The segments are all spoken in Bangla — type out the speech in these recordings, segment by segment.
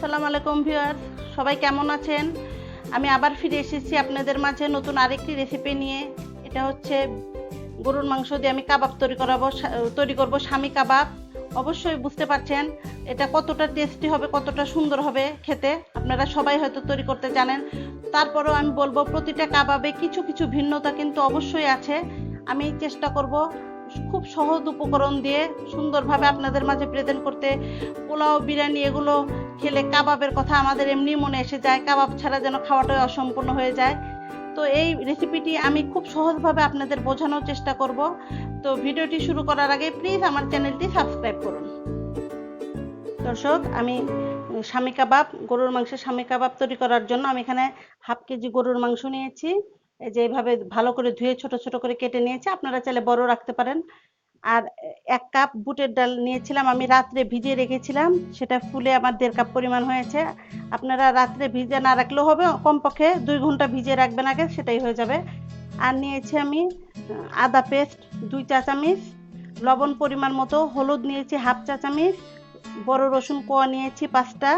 আসসালামু আলাইকুম ভিউয়ার্স, সবাই কেমন আছেন? আমি আবার ফিরে এসেছি আপনাদের মাঝে নতুন আরেকটি রেসিপি নিয়ে। এটা হচ্ছে গরুর মাংস দিয়ে আমি কাবাব তৈরি করব, স্বামী কাবাব। অবশ্যই বুঝতে পারছেন এটা কতটা টেস্টি হবে, কতটা সুন্দর হবে খেতে। আপনারা সবাই হয়তো তৈরি করতে জানেন, তারপরেও আমি বলবো প্রতিটা কাবাবে কিছু কিছু ভিন্নতা কিন্তু অবশ্যই আছে। আমি চেষ্টা করব খুব সহজ উপকরণ দিয়ে সুন্দরভাবে আপনাদের মাঝে প্রেজেন্ট করতে। পোলাও, বিরিয়ানি এগুলো খেলে কাবাবের কথা আমাদের এমনি মনে এসে যায়, কাবাব ছাড়া যেন খাওয়াটাই অসম্পূর্ণ হয়ে যায়। তো এই রেসিপিটি আমি খুব সহজভাবে আপনাদের বোঝানোর চেষ্টা করব। তো ভিডিওটি শুরু করার আগে প্লিজ আমার চ্যানেলটি সাবস্ক্রাইব করুন। দর্শক, আমি স্বামী কাবাব, গরুর মাংসের স্বামী কাবাব তৈরি করার জন্য আমি এখানে হাফ কেজি গরুর মাংস নিয়েছি। এই যে এইভাবে ভালো করে ধুয়ে ছোট ছোট করে কেটে নিয়েছি, আপনারা চাইলে বড় রাখতে পারেন। আর 1 কাপ বুটের ডাল নিয়েছিলাম, আমি রাত্রে ভিজিয়ে রেখেছিলাম, সেটা ফুলে আমার 1.5 কাপ পরিমাণ হয়েছে। আপনারা রাত্রে ভিজিয়ে না রাখলেও হবে, কমপক্ষে 2 ঘন্টা ভিজিয়ে রাখবেন আগে, সেটাই হয়ে যাবে। আর নিয়েছি আমি আদা পেস্ট 2 চা চামচ, লবণ পরিমাণ মতো, হলুদ নিয়েছি হাফ চা চামচ, বড় রসুন কোয়া নিয়েছি 5টা,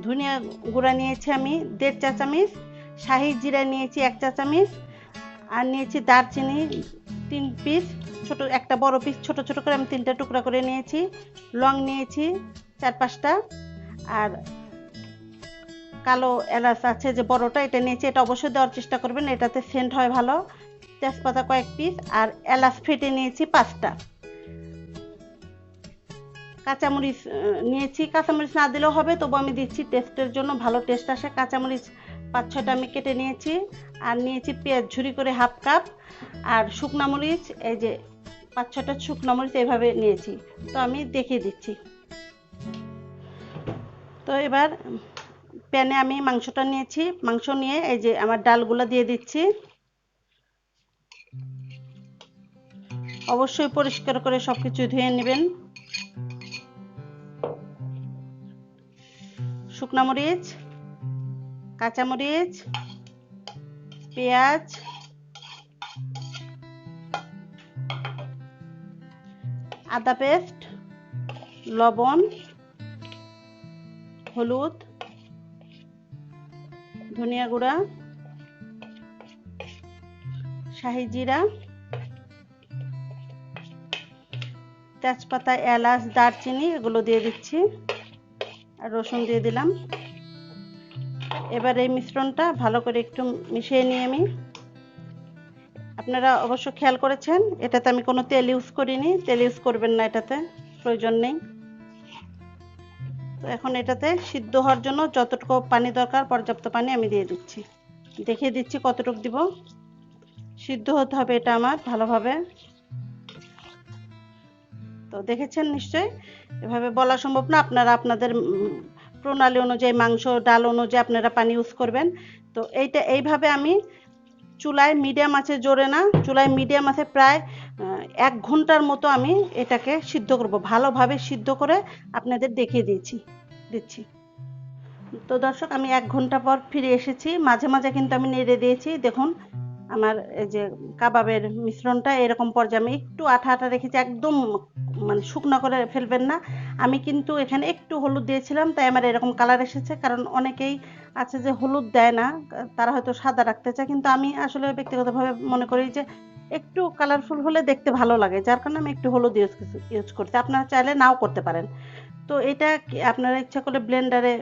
ধনিয়া গুঁড়া নিয়েছি আমি 1.5 চা চামচ, শাহি জিরা নিয়েছি 1 চা চামচ, আর নিয়েছি দারচিনি 3 পিস, ছোট একটা বড় পিস ছোট ছোট করে আমি 3টা টুকরা করে নিয়েছি, লং নিয়েছি 4-5টা, আর কালো এলাচ আছে যে বড়টা, এটা নিয়েছি, এটা অবশ্যই দেওয়ার চেষ্টা করবেন, এটাতে সেন্ট হয় ভালো। তেজপাতা কয়েক পিস, আর এলাচ ফেটে নিয়েছি 5টা। কাঁচামরিচ নিয়েছি, কাঁচামরিচ না দিলেও হবে, তবু আমি দিচ্ছি টেস্টের জন্য, ভালো টেস্ট আসে। কাঁচামরিচ 5-6টা আমি কেটে নিয়েছি। আর নিয়েছি পেঁয়াজ ঝুরি করে হাফ কাপ, আর শুকনা মরিচ এই যে 5-6টা শুকনা মরিচ এইভাবে নিয়েছি। তো আমি দেখিয়ে দিচ্ছি। তো এবার প্যানে আমি মাংসটা নিয়েছি, মাংস নিয়ে এই যে আমার ডালগুলো দিয়ে দিচ্ছি। অবশ্যই পরিষ্কার করে সবকিছু ধুয়ে নেবেন। শুকনা মরিচ, কাঁচামরিচ, পেঁয়াজ, আদা পেস্ট, লবণ, হলুদ, ধনিয়া গুঁড়া, শাহি জিরা, তেজপাতা, এলাচ, দারচিনি এগুলো দিয়ে দিচ্ছি, আর রসুন দিয়ে দিলাম। এবার এই মিশ্রণটা ভালো করে একটু মিশিয়ে নিয়ে আমি, আপনারা অবশ্য খেয়াল করেছেন এটাতে আমি কোনো তেল ইউজ করিনি, তেল ইউজ করবেন না, এটাতে প্রয়োজন নেই। তো এখন এটাতে সিদ্ধ হওয়ার জন্য যতটুকু পানি দরকার পর্যাপ্ত পানি আমি দিয়ে দিচ্ছি, দেখিয়ে দিচ্ছি কতটুকু দিব। সিদ্ধ হতে হবে এটা আমার ভালোভাবে। তো দেখেছেন নিশ্চয়ই, এভাবে বলা সম্ভব না, আপনারা আপনাদের প্রণালী অনুযায়ী, মাংস ডাল অনুযায়ী আপনারা পানি ইউজ করবেন। তো এইভাবে আমি চুলায় মিডিয়াম আছে, জোরে না, চুলায় মিডিয়াম আছে, প্রায় 1 ঘন্টার মতো আমি এটাকে সিদ্ধ করব, ভালোভাবে সিদ্ধ করে আপনাদের দেখিয়ে দিচ্ছি। তো দর্শক, আমি 1 ঘন্টা পর ফিরে এসেছি, মাঝে মাঝে কিন্তু আমি নেড়ে দিয়েছি। দেখুন আমার এই যে কাবাবের মিশ্রণটা এরকম পর্যায়ে আমি একটু আঠা আঠা রেখেছি, একদম মানে শুকনো করে ফেলবেন না। আমি কিন্তু এখানে একটু হলুদ দিয়েছিলাম, তাই আমার এরকম কালার এসেছে, কারণ অনেকেই আছে যে হলুদ দেয় না, তারা হয়তো সাদা রাখতে চায়, কিন্তু আমি আসলে ব্যক্তিগতভাবে মনে করি যে একটু কালারফুল হলে দেখতে ভালো লাগে, যার কারণে আমি একটু হলুদ ইউজ করছি, আপনারা চাইলে নাও করতে পারেন। তো এটা আপনারা ইচ্ছা করলে ব্লেন্ডারে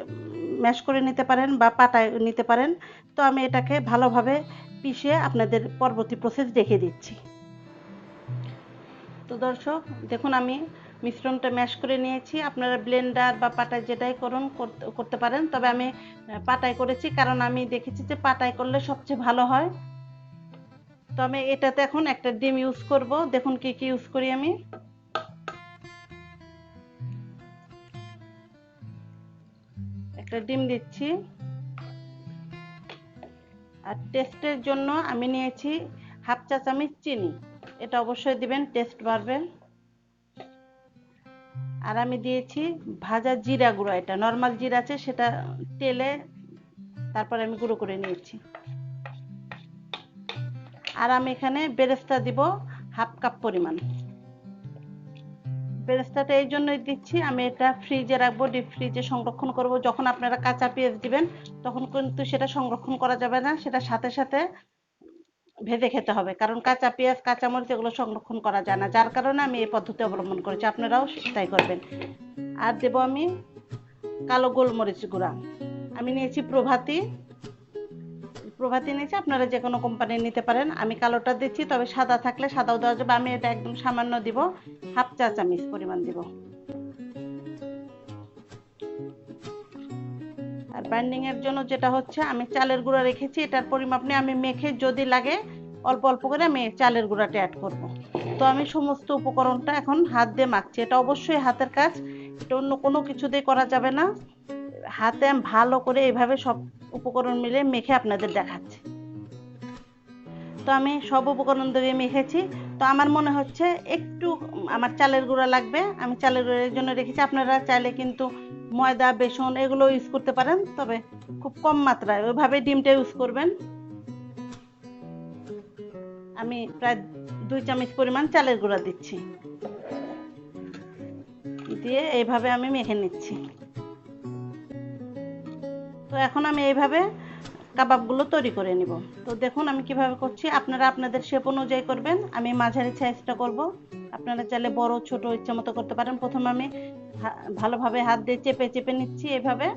ম্যাশ করে নিতে পারেন বা পাটায় নিতে পারেন। তো আমি এটাকে ভালোভাবে পিষে আপনাদের পরবর্তী প্রসেস দেখিয়ে দিচ্ছি। তো দর্শক দেখুন, আমি মিশ্রণটা ম্যাশ করে নিয়েছি, আপনারা ব্লেন্ডার বা পাটায় যেটাই করতে পারেন, তবে আমি পাটায় করেছি, কারণ আমি দেখেছি যে পাটায় করলে সবচেয়ে ভালো হয়। তো আমি এটাতে এখন একটা ডিম ইউজ করব, দেখুন কি কি ইউজ করি আমি। একটা ডিম দিচ্ছি, আর টেস্টের জন্য আমি নিয়েছি হাফ চা চামচ চিনি, এটা অবশ্যই দিবেন, টেস্ট বাড়বে। আর আমি দিয়েছি ভাজা জিরা গুঁড়া, এটা নর্মাল জিরা আছে সেটা তেলে তারপর আমি গুঁড়ো করে নিয়েছি। আর আমি এখানে বেরেস্তা দিব হাফ কাপ পরিমাণ, বেরেস্তাটা এই জন্যই দিচ্ছি, আমি এটা ফ্রিজে রাখবো, ডিপ ফ্রিজে সংরক্ষণ করব। যখন আপনারা কাঁচা পেঁয়াজ দিবেন তখন কিন্তু সেটা সংরক্ষণ করা যাবে না, সেটা সাথে সাথে ভেজে খেতে হবে, কারণ কাঁচা পেঁয়াজ কাঁচামরিচ এগুলো সংরক্ষণ করা যায় না। যার কারণে আমি এই পদ্ধতি অবলম্বন করেছি, আপনারাও তাই করবেন। আর দেব আমি কালো গোলমরিচ গুঁড়া, আমি নিয়েছি প্রভাতী নিয়েছি, আপনারা যে কোনো কোম্পানির নিতে পারেন। আমি কালোটা দিচ্ছি, তবে সাদা থাকলে সাদাও দেওয়া যাবে। আমি এটা একদম সামান্য দিব, হাফ চা চামচ পরিমাণ দিব। আর বাইন্ডিং এর জন্য যেটা হচ্ছে, আমি চালের গুঁড়া রেখেছি, এটার পরিমাপ নিয়ে আমি মেখে যদি লাগে অল্প অল্প করে আমি চালের গুঁড়াটা অ্যাড করব। তো আমি সমস্ত উপকরণটা এখন হাত দিয়ে মাখছি। এটা অবশ্যই হাতের কাজ, এটা অন্য কোনো কিছু দিয়ে করা যাবে না। হাতে আমি ভালো করে এইভাবে সব উপকরণ মিলে মেখে আপনাদের দেখাচ্ছি। তো আমি সব উপকরণ দিয়ে মেখেছি। তো আমার মনে হচ্ছে একটু আমার চালের গুঁড়া লাগবে, আমি চালের গুঁড়ার জন্য রেখেছি। আপনারা চাইলে কিন্তু ময়দা বেসন এগুলো ইউজ করতে পারেন, তবে খুব কম মাত্রায়, ওইভাবে ডিমটা ইউজ করবেন। আমি প্রায় 2 চামচ পরিমাণ চালের গুঁড়া দিচ্ছি, দিয়ে এইভাবে আমি মেখে নিচ্ছি। তো এখন আমি এইভাবে কাবাবগুলো তৈরি করে নিব। তো দেখুন আমি কিভাবে করছি, আপনারা আপনাদের শেপ অনুযায়ী করবেন। আমি মাঝারি সাইজটা করব, আপনারা চাইলে বড় ছোট ইচ্ছা মতো করতে পারেন। প্রথমে আমি ভালোভাবে হাত দিয়ে চেপে চেপে নিচ্ছি, এইভাবে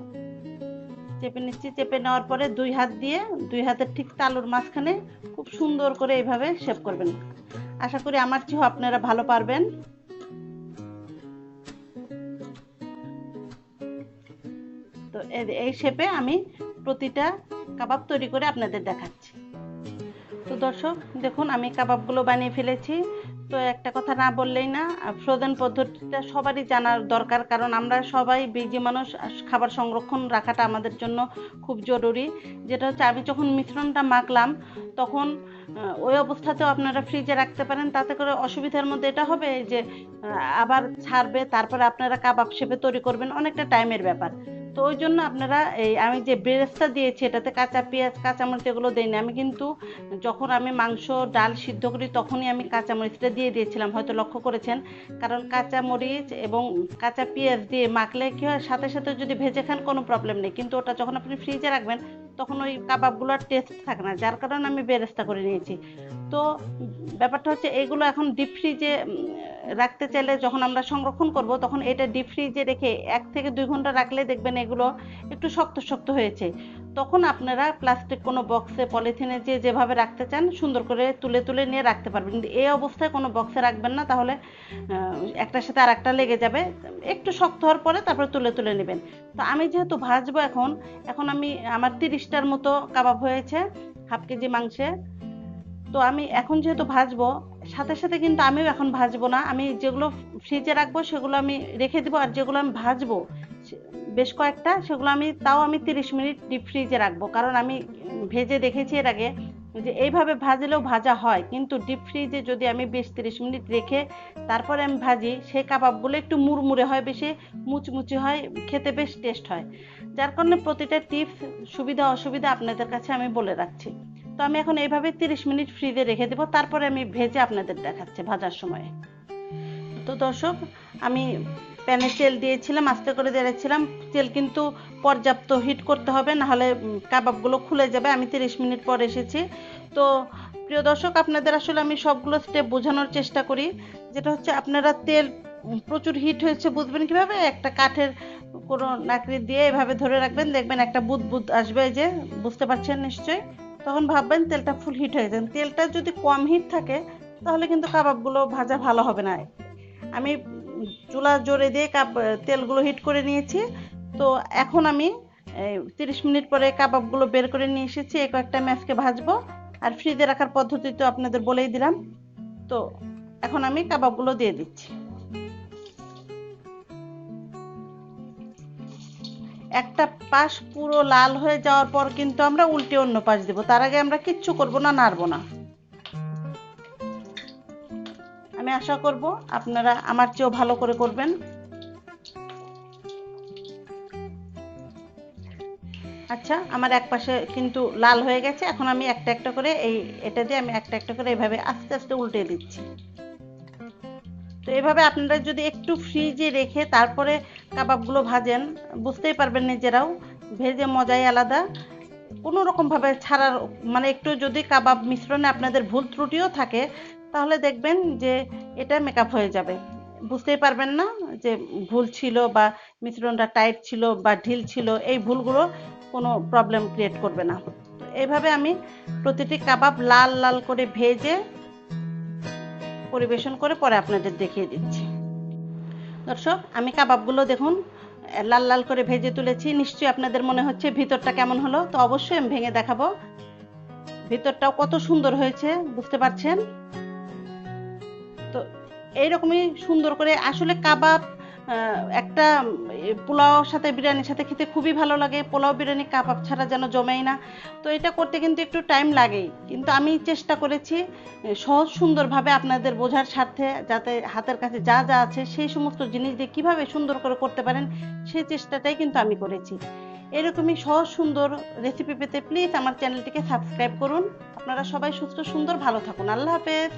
চেপে নিচ্ছি। চেপে নেওয়ার পরে 2 হাত দিয়ে 2 হাতের ঠিক তালুর মাঝখানে খুব সুন্দর করে এইভাবে শেপ করবেন। আশা করি আমার চেয়েও আপনারা ভালো পারবেন। তো এই শেপে আমি প্রতিটা কাবাব তৈরি করে আপনাদের দেখাচ্ছি। তো দর্শক দেখুন আমি কাবাবগুলো বানিয়ে ফেলেছি। তো একটা কথা না বললেই না, ফ্রোজেন পদ্ধতিটা সবারই জানার দরকার, কারণ আমরা সবাই বিজি মানুষ, খাবার সংরক্ষণ রাখাটা আমাদের জন্য খুব জরুরি। যেটা হচ্ছে, আমি যখন মিশ্রণটা মাখলাম তখন ওই অবস্থাতেও আপনারা ফ্রিজে রাখতে পারেন। তাতে করে অসুবিধার মধ্যে এটা হবে যে আবার ছাড়বে, তারপরে আপনারা কাবাব শেপে তৈরি করবেন, অনেকটা টাইমের ব্যাপার। তো ওই জন্য আপনারা আমি যে বেরেস্তা দিয়েছি এটাতে কাঁচা পেঁয়াজ কাঁচামরিচ এগুলো দেইনি। আমি কিন্তু যখন আমি মাংস ডাল সিদ্ধ করি তখনই আমি কাঁচামরিচটা দিয়ে দিয়েছিলাম, হয়তো লক্ষ্য করেছেন। কারণ কাঁচামরিচ এবং কাঁচা পেঁয়াজ দিয়ে মাখলে কি হয়, সাথে সাথে যদি ভেজে খান কোনো প্রবলেম নেই, কিন্তু ওটা যখন আপনি ফ্রিজে রাখবেন তখন ওই কাবাবগুলোর টেস্ট থাকে না, যার কারণে আমি বেরেস্তা করে নিয়েছি। তো ব্যাপারটা হচ্ছে, এগুলো এখন ডিপ ফ্রিজে রাখতে চাইলে, যখন আমরা সংরক্ষণ করব তখন এটা ডিপ ফ্রিজে রেখে 1 থেকে 2 ঘন্টা রাখলে দেখবেন এগুলো একটু শক্ত শক্ত হয়েছে। তখন আপনারা প্লাস্টিক কোনো বক্সে পলিথিনে যেভাবে রাখতে চান সুন্দর করে তুলে তুলে নিয়ে রাখতে পারবেন, কিন্তু এই অবস্থায় কোনো বক্সে রাখবেন না, তাহলে একটার সাথে আর একটা লেগে যাবে। একটু শক্ত হওয়ার পরে তারপরে তুলে তুলে নেবেন। তো আমি যেহেতু ভাজবো এখন আমি আমার 30টার মতো কাবাব হয়েছে হাফ কেজি মাংসে। তো আমি এখন যেহেতু ভাজবো, সাথে সাথে কিন্তু আমিও এখন ভাজবো না, আমি যেগুলো ফ্রিজে রাখবো সেগুলো আমি রেখে দিব, আর যেগুলো আমি ভাজবো বেশ কয়েকটা, সেগুলো আমি 30 মিনিট ডিপ ফ্রিজে রাখবো। কারণ আমি ভেজে দেখেছি এর আগে যে এইভাবে ভাজলেও ভাজা হয়, কিন্তু ডিপ ফ্রিজে যদি আমি 20-30 মিনিট রেখে তারপরে আমি ভাজি, সেই কাবাবগুলো একটু মুড়মুড়ে হয়, বেশি মুচমুচে হয়, খেতে বেশ টেস্ট হয়। যার কারণে প্রতিটা টিপস সুবিধা অসুবিধা আপনাদের কাছে আমি বলে রাখছি। তো আমি এখন এইভাবে 30 মিনিট ফ্রিজে রেখে দেবো, তারপরে আমি ভেজে আপনাদের দেখাচ্ছি ভাজার সময়। তো দর্শক আমি প্যানে তেল দিয়েছিলাম, আস্তে করে দিয়েছিলাম। তেল কিন্তু পর্যাপ্ত হিট করতে হবে, নাহলে কাবাবগুলো খুলে যাবে। আমি 30 মিনিট পর এসেছি। তো প্রিয় দর্শক, আপনাদের আসলে আমি সবগুলো স্টেপ বোঝানোর চেষ্টা করি। যেটা হচ্ছে, আপনারা তেল প্রচুর হিট হয়েছে বুঝবেন কিভাবে, একটা কাঠের কোনো নাকড়ি দিয়ে এভাবে ধরে রাখবেন, দেখবেন একটা বুদবুদ আসবে, এই যে বুঝতে পারছেন নিশ্চয়ই। তখন ভাববেন তেলটা ফুল হিট হয়ে যায়। তেলটা যদি কম হিট থাকে তাহলে কিন্তু কাবাবগুলো ভাজা ভালো হবে না। আমি চুলা জোরে দিয়ে তেলগুলো হিট করে নিয়েছি। তো এখন আমি 30 মিনিট পরে কাবাবগুলো বের করে নিয়ে এসেছি। এই কয়েকটা ম্যাচকে ভাজবো, আর ফ্রিজে রাখার পদ্ধতি তো আপনাদের বলেই দিলাম। তো এখন আমি কাবাবগুলো দিয়ে দিচ্ছি। একটা পাশ পুরো লাল হয়ে যাওয়ার পর কিন্তু আমরা উল্টে অন্য পাশ দেব, তার আগে আমরা কিচ্ছু করব না, নাড়বো না। আমি আশা করব আপনারা আমার চেয়েও ভালো করে করবেন। আচ্ছা, আমার এক পাশে কিন্তু লাল হয়ে গেছে। এখন আমি একটা একটা করে এটা দিয়ে আমি একটা একটা করে এভাবে আস্তে আস্তে উল্টে দিচ্ছি। তো এভাবে আপনারা যদি একটু ফ্রিজে রেখে তারপরে কাবাবগুলো ভাজেন, বুঝতেই পারবেন নিজেরাও, ভেজে মজাই আলাদা। কোনো রকমভাবে ছাড়ার মানে একটু যদি কাবাব মিশ্রণে আপনাদের ভুল ত্রুটিও থাকে, তাহলে দেখবেন যে এটা মেকআপ হয়ে যাবে। বুঝতেই পারবেন না যে ভুল ছিল বা মিশ্রণটা টাইট ছিল বা ঢিল ছিল, এই ভুলগুলো কোনো প্রবলেম ক্রিয়েট করবে না। তো এইভাবে আমি প্রতিটি কাবাব লাল লাল করে ভেজে পরিবেশন করে পরে আপনাদের দেখিয়ে দিচ্ছি। দর্শক, আমি কাবাবগুলো দেখুন লাল লাল করে ভেজে তুলেছি। নিশ্চয়ই আপনাদের মনে হচ্ছে ভিতরটা কেমন হলো, তো অবশ্যই আমি ভেঙে দেখাবো। ভিতরটাও কত সুন্দর হয়েছে, বুঝতে পারছেন তো। এইরকমই সুন্দর করে আসলে কাবাব একটা পোলাওর সাথে বিরিয়ানির সাথে খেতে খুবই ভালো লাগে। পোলাও বিরিয়ানি কাবাব ছাড়া যেন জমেই না। তো এটা করতে কিন্তু একটু টাইম লাগেই, কিন্তু আমি চেষ্টা করেছি সহজ সুন্দরভাবে আপনাদের বোঝার স্বার্থে, যাতে হাতের কাছে যা যা আছে সেই সমস্ত জিনিস দিয়ে কীভাবে সুন্দর করে করতে পারেন সেই চেষ্টাটাই কিন্তু আমি করেছি। এরকমই সহজ সুন্দর রেসিপি পেতে প্লিজ আমার চ্যানেলটিকে সাবস্ক্রাইব করুন। আপনারা সবাই সুস্থ সুন্দর ভালো থাকুন। আল্লাহ হাফেজ।